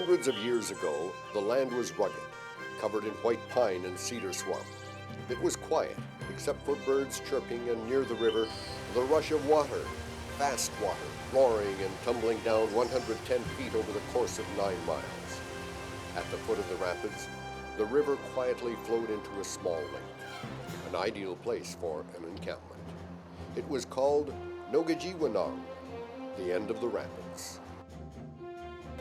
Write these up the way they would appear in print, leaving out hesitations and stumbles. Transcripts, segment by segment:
Hundreds of years ago, the land was rugged, covered in white pine and cedar swamp. It was quiet, except for birds chirping, and near the river, the rush of water, fast water, roaring and tumbling down 110 feet over the course of 9 miles. At the foot of the rapids, the river quietly flowed into a small lake, an ideal place for an encampment. It was called Nogojiwanong, the end of the rapids.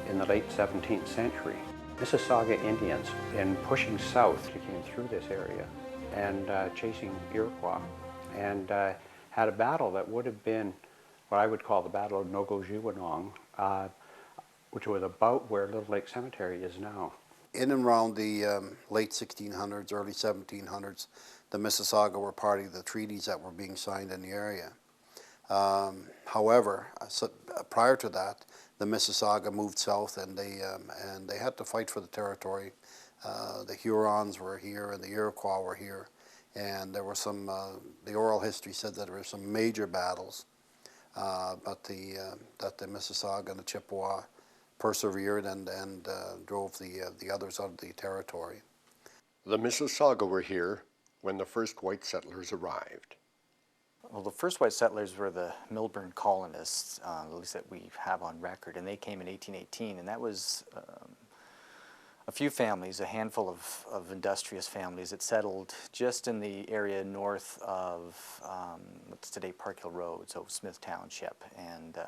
In the late 17th century, Mississauga Indians, in pushing south, came through this area and chasing Iroquois, and had a battle that would have been what I would call the Battle of Nogojiwanong, which was about where Little Lake Cemetery is now. In and around the late 1600s, early 1700s, the Mississauga were part of the treaties that were being signed in the area. However, prior to that, the Mississauga moved south, and they had to fight for the territory. The Hurons were here, and the Iroquois were here, and there were some. The oral history said that there were some major battles, but that the Mississauga and the Chippewa persevered and drove the others out of the territory. The Mississauga were here when the first white settlers arrived. Well, the first white settlers were the Milburn colonists, at least that we have on record, and they came in 1818, and that was a few families, a handful of industrious families that settled just in the area north of what's today Park Hill Road, so Smith Township, and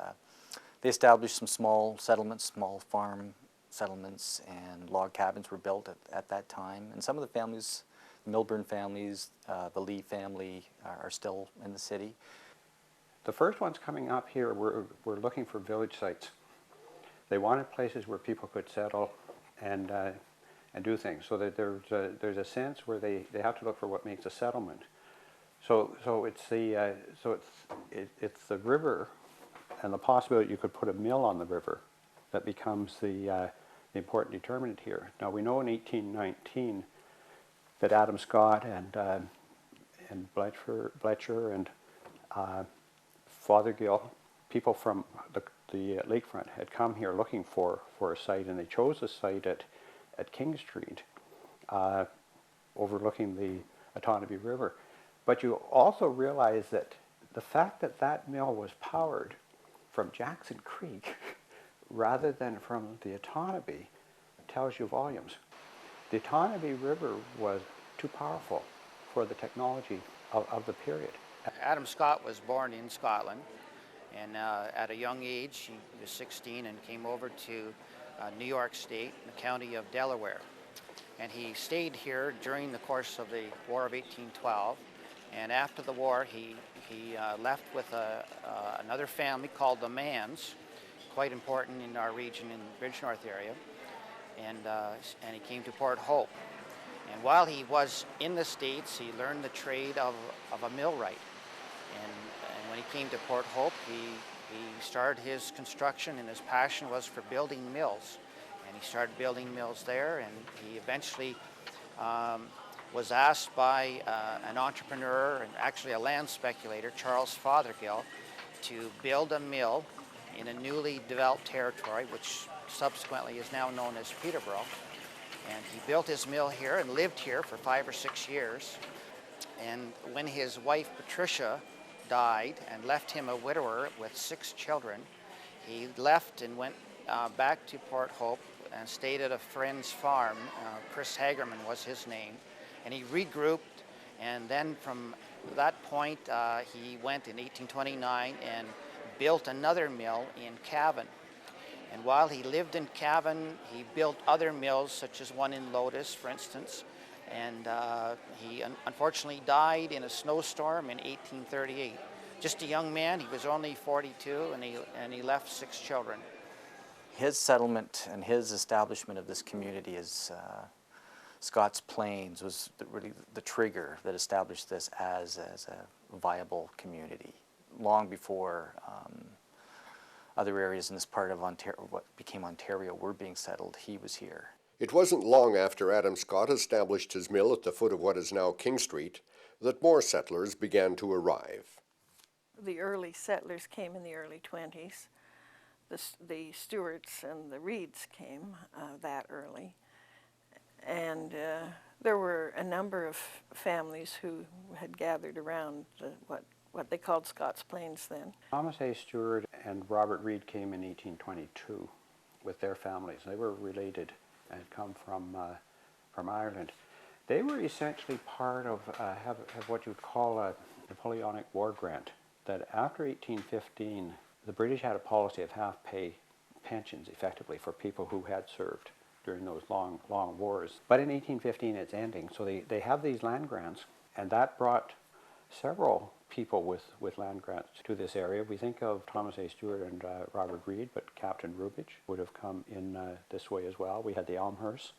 they established some small settlements, small farm settlements, and log cabins were built at that time, and some of the families, the Milburn families, the Lee family are still in the city. The first ones coming up here were looking for village sites. They wanted places where people could settle and do things, so that there's a sense where they have to look for what makes a settlement. So it's the river and the possibility you could put a mill on the river that becomes the important determinant here. Now we know in 1819 that Adam Scott and Bletcher and Fothergill, people from the lakefront, had come here looking for a site, and they chose a site at King Street, overlooking the Otonabee River. But you also realize that the fact that that mill was powered from Jackson Creek rather than from the Otonabee tells you volumes. The Otonabee River was too powerful for the technology of the period. Adam Scott was born in Scotland, and at a young age, he was 16 and came over to New York State, in the county of Delaware. And he stayed here during the course of the War of 1812, and after the war he left with another family called the Manns, quite important in our region in the Bridgenorth area, and he came to Port Hope. And while he was in the States, he learned the trade of a millwright. And when he came to Port Hope, he started his construction, and his passion was for building mills. And he started building mills there, and he eventually was asked by an entrepreneur and actually a land speculator, Charles Fothergill, to build a mill in a newly developed territory, which subsequently is now known as Peterborough. And he built his mill here and lived here for 5 or 6 years. And when his wife Patricia died and left him a widower with 6 children, he left and went back to Port Hope and stayed at a friend's farm. Chris Hagerman was his name. And he regrouped, and then from that point he went in 1829 and built another mill in Cavan. And while he lived in Cavan, he built other mills, such as one in Lotus, for instance. And he unfortunately died in a snowstorm in 1838. Just a young man, he was only 42, and he left 6 children. His settlement and his establishment of this community as Scott's Plains was really the trigger that established this as a viable community. Long before other areas in this part of Ontario, what became Ontario, were being settled, he was here. It wasn't long after Adam Scott established his mill at the foot of what is now King Street that more settlers began to arrive. The early settlers came in the early 20s, the Stewarts and the Reeds came that early. And there were a number of families who had gathered around what they called Scots Plains then. Thomas A. Stewart and Robert Reed came in 1822 with their families. They were related and had come from Ireland. They were essentially part of have what you would call a Napoleonic War grant, that after 1815, the British had a policy of half-pay pensions, effectively, for people who had served during those long wars. But in 1815, it's ending, so they have these land grants, and that brought several people with land grants to this area. We think of Thomas A. Stewart and Robert Reed, but Captain Rubidge would have come in this way as well. We had the Elmhurst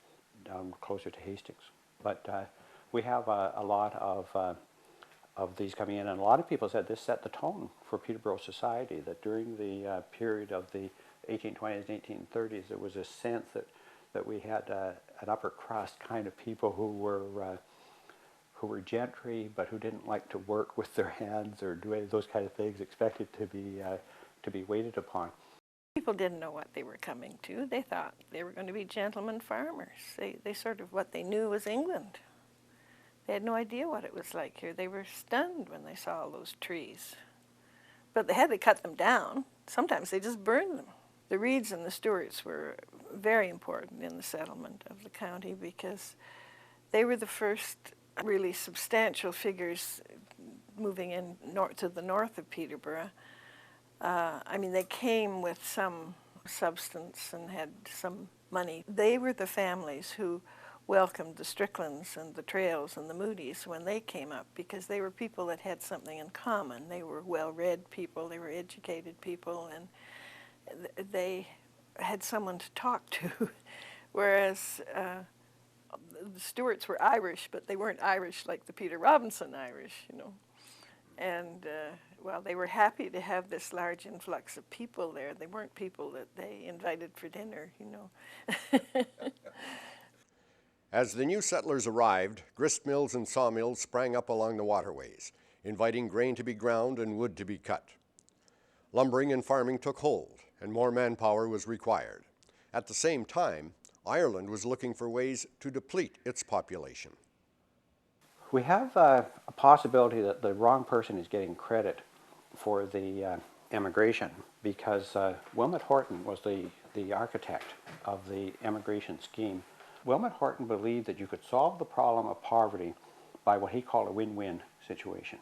down closer to Hastings. But we have a lot of these coming in, and a lot of people said this set the tone for Peterborough society, that during the period of the 1820s and 1830s, there was a sense that we had an upper crust kind of people who were gentry, but who didn't like to work with their hands or do any of those kind of things, expected to be waited upon. People didn't know what they were coming to. They thought they were going to be gentlemen farmers. They sort of, what they knew was England. They had no idea what it was like here. They were stunned when they saw all those trees. But they had to cut them down. Sometimes they just burned them. The Reeds and the Stewarts were very important in the settlement of the county because they were the first really substantial figures moving in to the north of Peterborough. I mean, they came with some substance and had some money. They were the families who welcomed the Stricklands and the Trails and the Moody's when they came up, because they were people that had something in common. They were well-read people, they were educated people, and they had someone to talk to, whereas the Stewarts were Irish, but they weren't Irish like the Peter Robinson Irish, you know. And well, they were happy to have this large influx of people there. They weren't people that they invited for dinner, you know. As the new settlers arrived, grist mills and sawmills sprang up along the waterways, inviting grain to be ground and wood to be cut. Lumbering and farming took hold, and more manpower was required. At the same time, Ireland was looking for ways to deplete its population. We have a possibility that the wrong person is getting credit for the emigration, because Wilmot Horton was the architect of the emigration scheme. Wilmot Horton believed that you could solve the problem of poverty by what he called a win-win situation.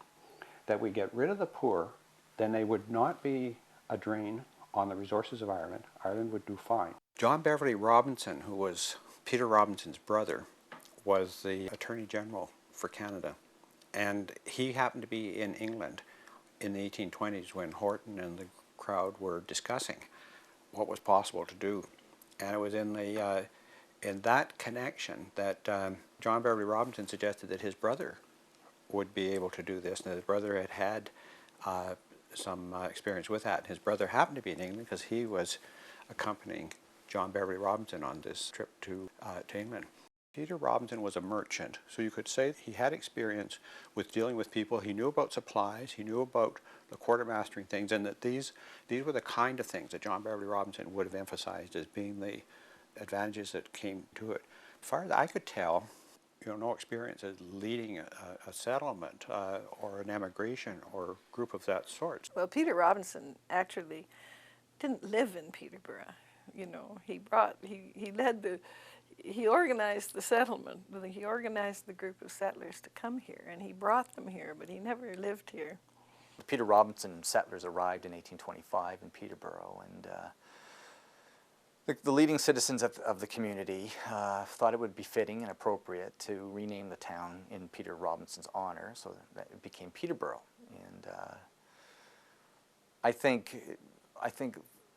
That we get rid of the poor, then they would not be a drain on the resources of Ireland. Ireland would do fine. John Beverley Robinson, who was Peter Robinson's brother, was the Attorney General for Canada. And he happened to be in England in the 1820s when Horton and the crowd were discussing what was possible to do. And it was in that connection that John Beverley Robinson suggested that his brother would be able to do this, and his brother had some experience with that. His brother happened to be in England because he was accompanying John Beverley Robinson on this trip to England. Peter Robinson was a merchant, so you could say he had experience with dealing with people. He knew about supplies, he knew about the quartermastering things, and that these were the kind of things that John Beverley Robinson would have emphasized as being the advantages that came to it. As far as I could tell, no experience as leading a settlement or an emigration or group of that sort. Well, Peter Robinson actually didn't live in Peterborough. He organized the settlement. He organized the group of settlers to come here, and he brought them here, but he never lived here. The Peter Robinson settlers arrived in 1825 in Peterborough, and the leading citizens of the community thought it would be fitting and appropriate to rename the town in Peter Robinson's honor, so that it became Peterborough. And I think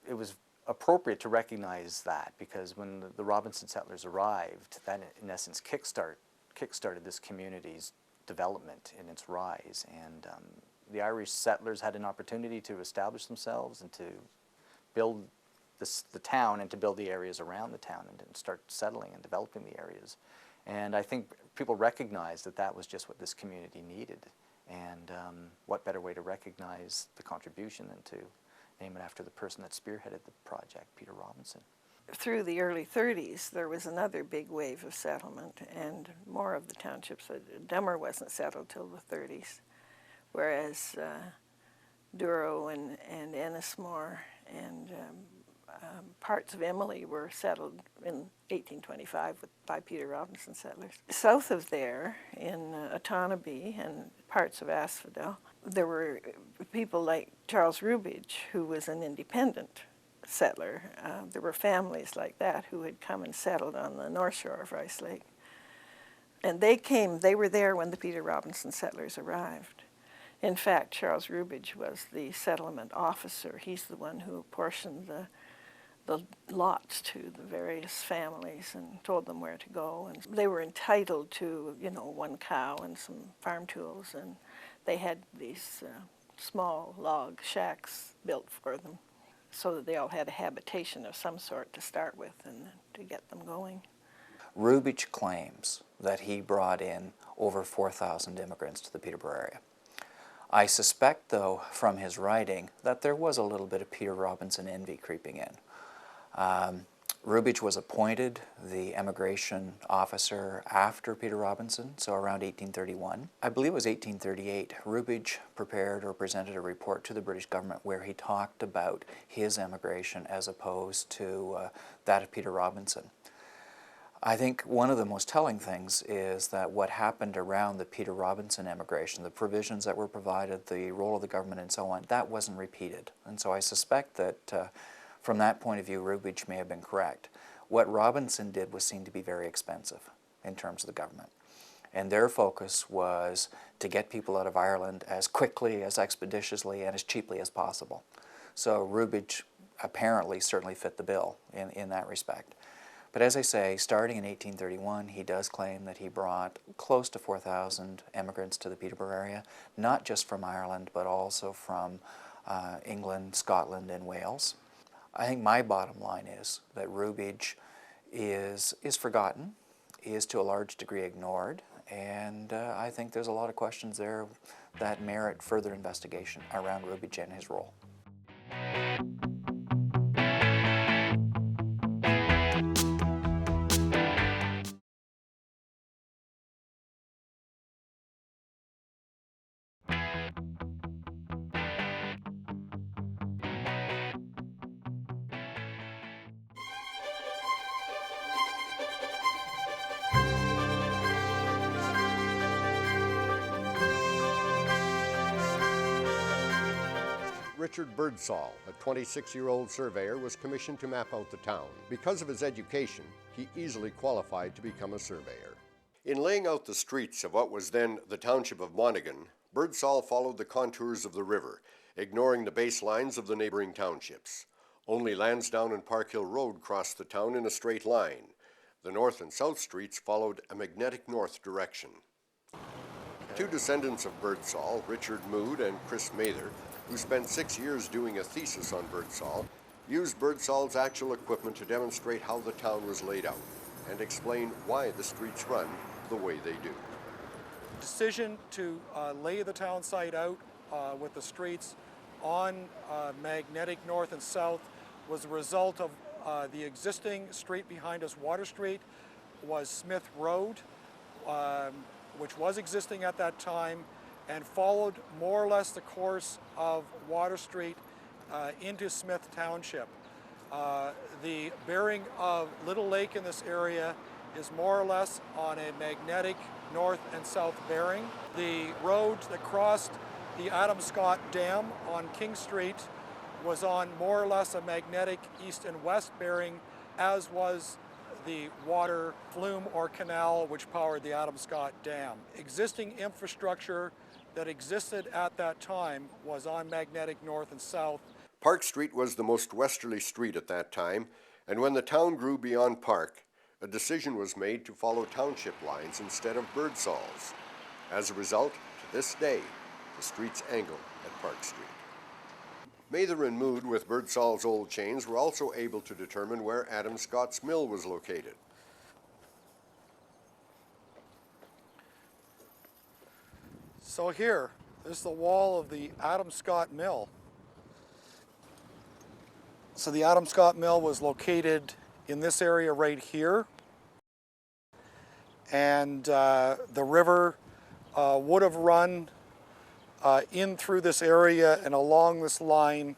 it was appropriate to recognize that, because when the Robinson settlers arrived, that in essence kickstarted this community's development and its rise. And the Irish settlers had an opportunity to establish themselves and to build the town and to build the areas around the town and start settling and developing the areas. And I think people recognized that that was just what this community needed. And what better way to recognize the contribution than to name it after the person that spearheaded the project, Peter Robinson. Through the early 30s, there was another big wave of settlement, and more of the townships. Dummer wasn't settled till the 30s, whereas Douro and Ennismore and parts of Emily were settled in 1825 by Peter Robinson settlers. South of there, in Otonabee and parts of Asphodel, there were people like Charles Rubidge, who was an independent settler. There were families like that who had come and settled on the north shore of Rice Lake. And they were there when the Peter Robinson settlers arrived. In fact, Charles Rubidge was the settlement officer. He's the one who apportioned the lots to the various families and told them where to go. And they were entitled to, one cow and some farm tools, and they had these small log shacks built for them so that they all had a habitation of some sort to start with and to get them going. Rubidge claims that he brought in over 4,000 immigrants to the Peterborough area. I suspect, though, from his writing, that there was a little bit of Peter Robinson envy creeping in. Rubidge was appointed the emigration officer after Peter Robinson, so around 1831. I believe it was 1838. Rubidge prepared or presented a report to the British government where he talked about his emigration as opposed to that of Peter Robinson. I think one of the most telling things is that what happened around the Peter Robinson emigration, the provisions that were provided, the role of the government and so on, that wasn't repeated. And so I suspect that from that point of view, Rubidge may have been correct. What Robinson did was seen to be very expensive in terms of the government. And their focus was to get people out of Ireland as quickly, as expeditiously, and as cheaply as possible. So Rubidge apparently certainly fit the bill in that respect. But as I say, starting in 1831, he does claim that he brought close to 4,000 immigrants to the Peterborough area, not just from Ireland, but also from England, Scotland, and Wales. I think my bottom line is that Rubidge is forgotten, is to a large degree ignored, and I think there's a lot of questions there that merit further investigation around Rubidge and his role. Richard Birdsall, a 26-year-old surveyor, was commissioned to map out the town. Because of his education, he easily qualified to become a surveyor. In laying out the streets of what was then the township of Monaghan, Birdsall followed the contours of the river, ignoring the baselines of the neighboring townships. Only Lansdowne and Park Hill Road crossed the town in a straight line. The north and south streets followed a magnetic north direction. Two descendants of Birdsall, Richard Mood and Chris Mather, who spent 6 years doing a thesis on Birdsall, used Birdsall's actual equipment to demonstrate how the town was laid out and explain why the streets run the way they do. The decision to lay the town site out with the streets on magnetic north and south was a result of the existing street behind us, Water Street, was Smith Road, which was existing at that time, and followed more or less the course of Water Street into Smith Township. The bearing of Little Lake in this area is more or less on a magnetic north and south bearing. The road that crossed the Adam Scott Dam on King Street was on more or less a magnetic east and west bearing, as was the water flume or canal which powered the Adam Scott Dam. Existing infrastructure that existed at that time was on magnetic north and south. Park Street was the most westerly street at that time, and when the town grew beyond Park, a decision was made to follow township lines instead of Birdsall's. As a result, to this day, the streets angle at Park Street. Mather and Mood, with Birdsall's old chains, were also able to determine where Adam Scott's mill was located. So here, this is the wall of the Adam Scott Mill. So the Adam Scott Mill was located in this area right here. And the river would have run in through this area and along this line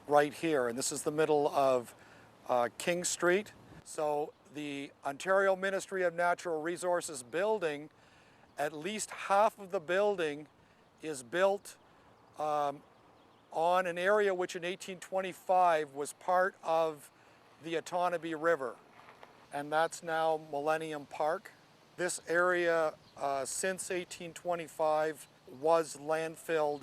right here. And this is the middle of King Street. So the Ontario Ministry of Natural Resources building, at least half of the building is built on an area which in 1825 was part of the Otonabee River, and that's now Millennium Park. This area since 1825 was landfilled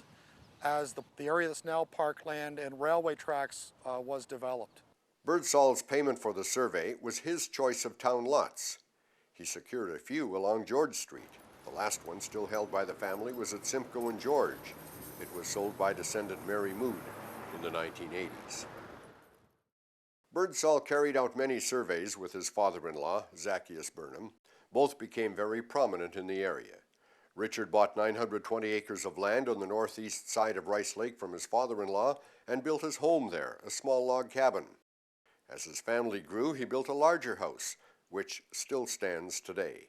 as the area that's now parkland and railway tracks was developed. Birdsall's payment for the survey was his choice of town lots. He secured a few along George Street. The last one still held by the family was at Simcoe and George. It was sold by descendant Mary Mood in the 1980s. Birdsall carried out many surveys with his father-in-law, Zacchaeus Burnham. Both became very prominent in the area. Richard bought 920 acres of land on the northeast side of Rice Lake from his father-in-law and built his home there, a small log cabin. As his family grew, he built a larger house, which still stands today.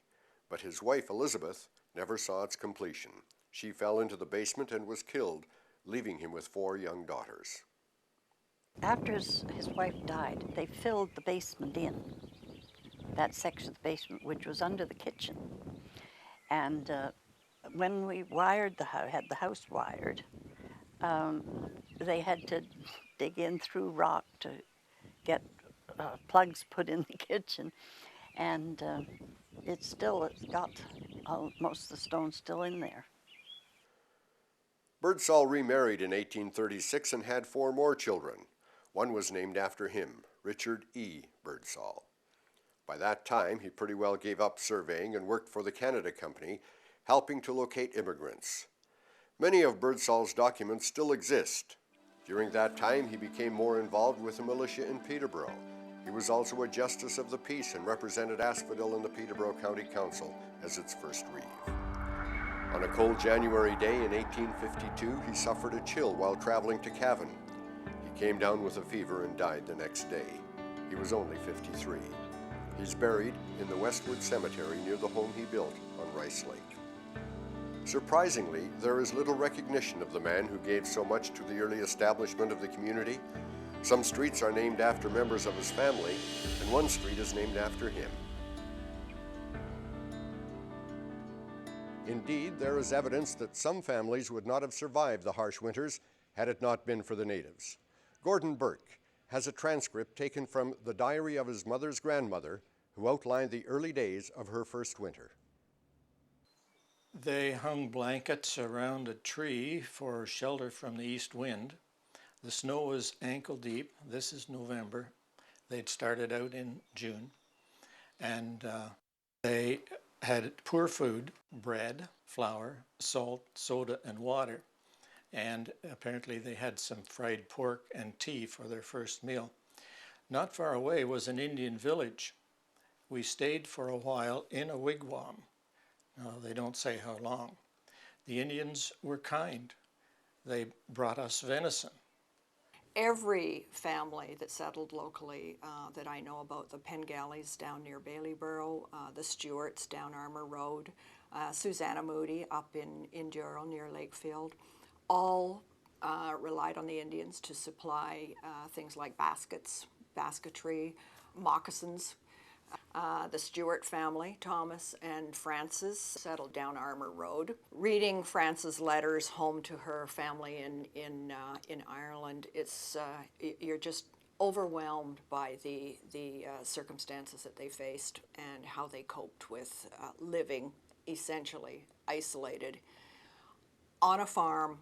But his wife, Elizabeth, never saw its completion. She fell into the basement and was killed, leaving him with 4 young daughters. After his wife died, they filled the basement in, that section of the basement which was under the kitchen. And when we wired had the house wired, they had to dig in through rock to get plugs put in the kitchen. And it's got most of the stones still in there. Birdsall remarried in 1836 and had 4 more children. One was named after him, Richard E. Birdsall. By that time, he pretty well gave up surveying and worked for the Canada Company, helping to locate immigrants. Many of Birdsall's documents still exist. During that time, he became more involved with the militia in Peterborough. He was also a justice of the peace and represented Asphodel in the Peterborough County Council as its first reeve. On a cold January day in 1852, he suffered a chill while traveling to Cavan. He came down with a fever and died the next day. He was only 53. He's buried in the Westwood Cemetery near the home he built on Rice Lake. Surprisingly, there is little recognition of the man who gave so much to the early establishment of the community. Some streets are named after members of his family, and one street is named after him. Indeed, there is evidence that some families would not have survived the harsh winters had it not been for the natives. Gordon Burke has a transcript taken from the diary of his mother's grandmother, who outlined the early days of her first winter. They hung blankets around a tree for shelter from the east wind. The snow was ankle deep. This is November. They'd started out in June. And they had poor food, bread, flour, salt, soda, and water. And apparently they had some fried pork and tea for their first meal. Not far away was an Indian village. We stayed for a while in a wigwam. Now, they don't say how long. The Indians were kind. They brought us venison. Every family that settled locally that I know about, the Pengallies down near Baileyborough, the Stewarts down Armour Road, Susanna Moody up in Durrell near Lakefield, all relied on the Indians to supply things like baskets, basketry, moccasins. The Stewart family, Thomas and Frances, settled down Armour Road. Reading Frances' letters home to her family in Ireland, you're just overwhelmed by the circumstances that they faced and how they coped with living essentially isolated on a farm,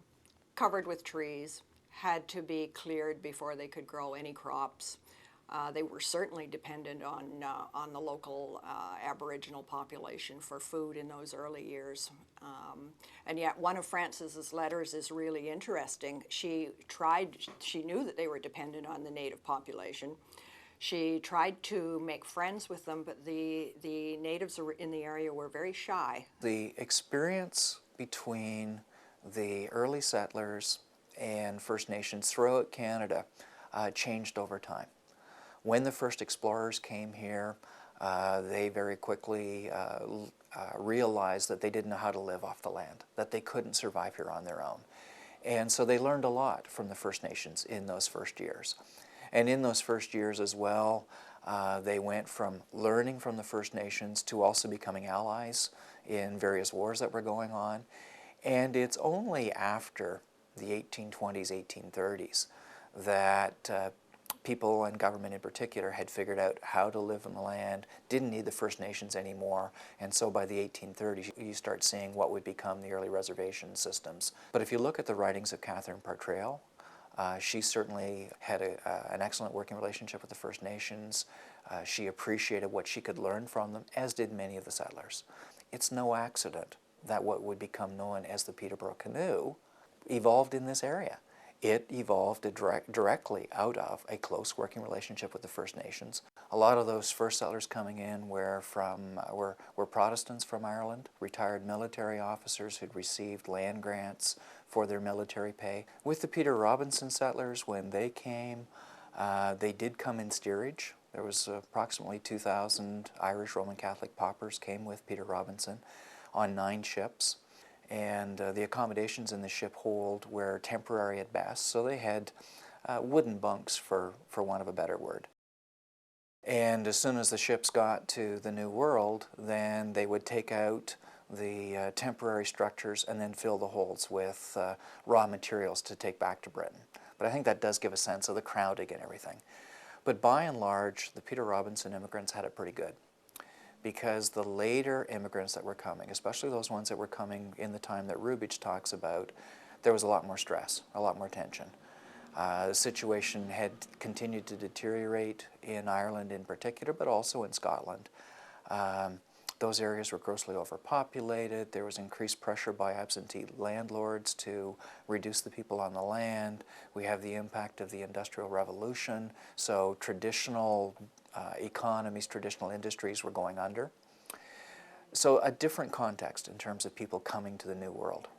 covered with trees, had to be cleared before they could grow any crops. They were certainly dependent on the local Aboriginal population for food in those early years. And yet one of Frances's letters is really interesting. She knew that they were dependent on the native population. She tried to make friends with them, but the natives in the area were very shy. The experience between the early settlers and First Nations throughout Canada changed over time. When the first explorers came here, they very quickly realized that they didn't know how to live off the land, that they couldn't survive here on their own. And so they learned a lot from the First Nations in those first years. And in those first years as well, they went from learning from the First Nations to also becoming allies in various wars that were going on. And it's only after the 1820s, 1830s that people and government in particular had figured out how to live on the land, didn't need the First Nations anymore, and so by the 1830s you start seeing what would become the early reservation systems. But if you look at the writings of Catherine Partrail, she certainly had an excellent working relationship with the First Nations. She appreciated what she could learn from them, as did many of the settlers. It's no accident that what would become known as the Peterborough Canoe evolved in this area. It evolved directly out of a close working relationship with the First Nations. A lot of those first settlers coming in were Protestants from Ireland, retired military officers who'd received land grants for their military pay. With the Peter Robinson settlers, when they came, they did come in steerage. There was approximately 2,000 Irish Roman Catholic paupers came with Peter Robinson on 9 ships. And the accommodations in the ship hold were temporary at best, so they had wooden bunks, for want of a better word. And as soon as the ships got to the New World, then they would take out the temporary structures and then fill the holds with raw materials to take back to Britain. But I think that does give a sense of the crowding and everything. But by and large, the Peter Robinson immigrants had it pretty good, because the later immigrants that were coming, especially those ones that were coming in the time that Rubich talks about, there was a lot more stress, a lot more tension. The situation had continued to deteriorate in Ireland in particular, but also in Scotland. Those areas were grossly overpopulated. There was increased pressure by absentee landlords to reduce the people on the land. We have the impact of the Industrial Revolution, so traditional economies, traditional industries were going under. So a different context in terms of people coming to the New World.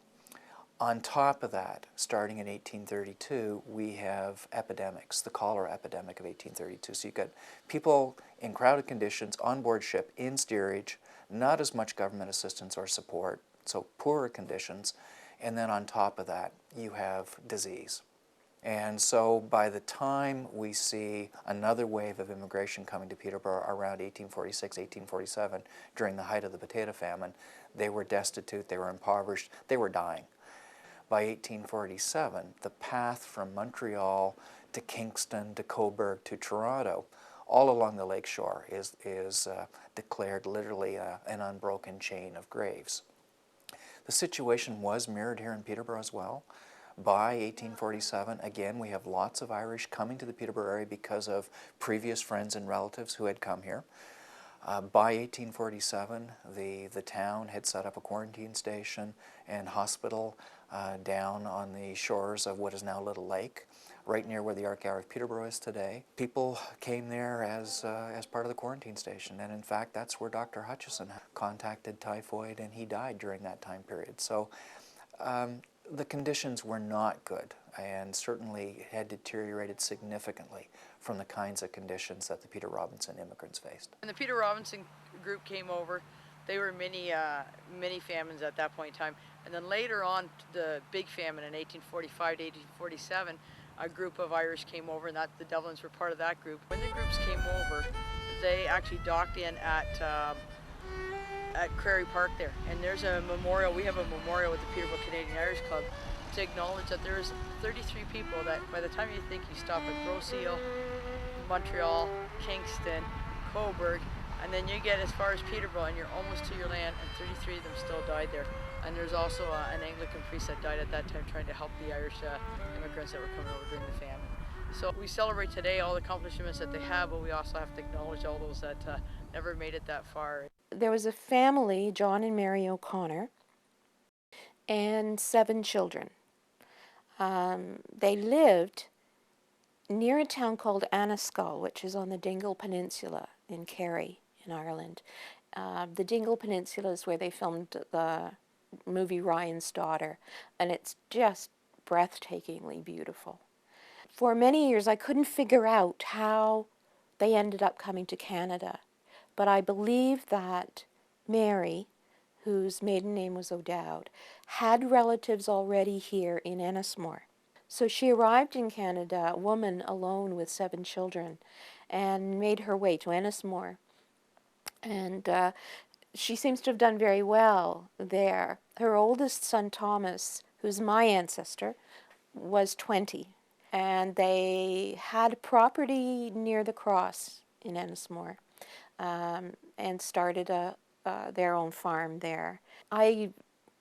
On top of that, starting in 1832, we have epidemics, the cholera epidemic of 1832. So you've got people in crowded conditions on board ship, in steerage, not as much government assistance or support, so poorer conditions, and then on top of that, you have disease. And so by the time we see another wave of immigration coming to Peterborough around 1846, 1847, during the height of the potato famine, they were destitute, they were impoverished, they were dying. By 1847, the path from Montreal to Kingston to Cobourg to Toronto, all along the lakeshore, is declared literally an unbroken chain of graves. The situation was mirrored here in Peterborough as well. By 1847, again, we have lots of Irish coming to the Peterborough area because of previous friends and relatives who had come here. By 1847, the town had set up a quarantine station and hospital down on the shores of what is now Little Lake, right near where the Art Gallery of Peterborough is today. People came there as part of the quarantine station, and in fact, that's where Dr. Hutchison contacted typhoid, and he died during that time period. So the conditions were not good, and certainly had deteriorated significantly from the kinds of conditions that the Peter Robinson immigrants faced. When the Peter Robinson group came over, there were many famines at that point in time. And then later on, the big famine in 1845 to 1847, a group of Irish came over, and the Devlins were part of that group. When the groups came over, they actually docked in at Prairie Park there. And there's a memorial, we have a memorial with the Peterborough Canadian Irish Club to acknowledge that there was 33 people that by the time you think you stop at Groseal, Montreal, Kingston, Cobourg, and then you get as far as Peterborough and you're almost to your land, and 33 of them still died there. And there's also an Anglican priest that died at that time trying to help the Irish immigrants that were coming over during the famine. So we celebrate today all the accomplishments that they have, but we also have to acknowledge all those that never made it that far. There was a family, John and Mary O'Connor, and 7 children. They lived near a town called Anniskull, which is on the Dingle Peninsula in Kerry, in Ireland. The Dingle Peninsula is where they filmed the movie Ryan's Daughter, and it's just breathtakingly beautiful. For many years, I couldn't figure out how they ended up coming to Canada. But I believe that Mary, whose maiden name was O'Dowd, had relatives already here in Ennismore. So she arrived in Canada, a woman alone with 7 children, and made her way to Ennismore. And she seems to have done very well there. Her oldest son, Thomas, who's my ancestor, was 20. And they had property near the cross in Ennismore, and started their own farm there. I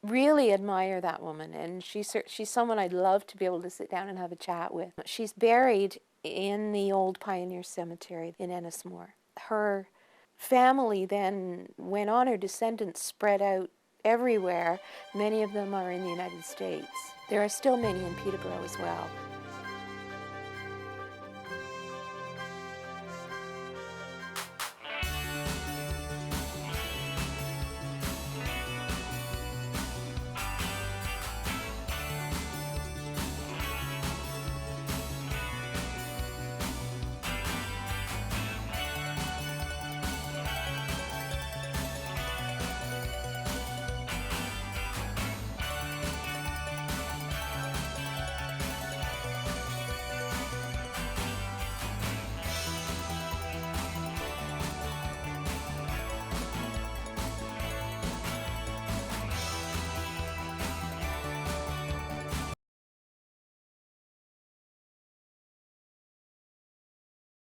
really admire that woman, and she's someone I'd love to be able to sit down and have a chat with. She's buried in the old Pioneer Cemetery in Ennismore. Her family then went on, her descendants spread out everywhere. Many of them are in the United States. There are still many in Peterborough as well.